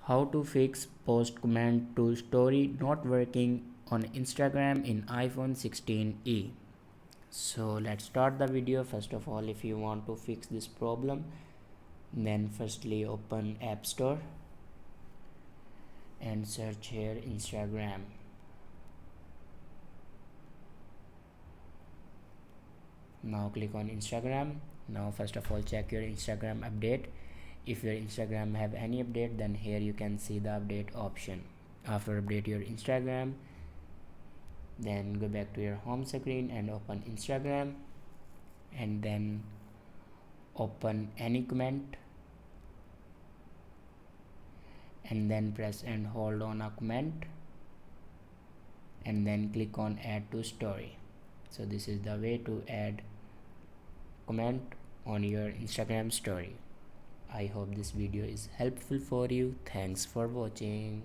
How to fix post comment to story not working on Instagram in iPhone 16e. So let's start the video. First of all, if you want to fix this problem, then firstly open App Store and search here Instagram. Now click on Instagram. Now first of all check your Instagram update. If your Instagram have any update, then here you can see the update option. After update your Instagram, then go back to your home screen and open Instagram, and then open any comment, and then press and hold on a comment, and then click on add to story. So this is the way to add comment on your Instagram story. I hope this video is helpful for you. Thanks for watching.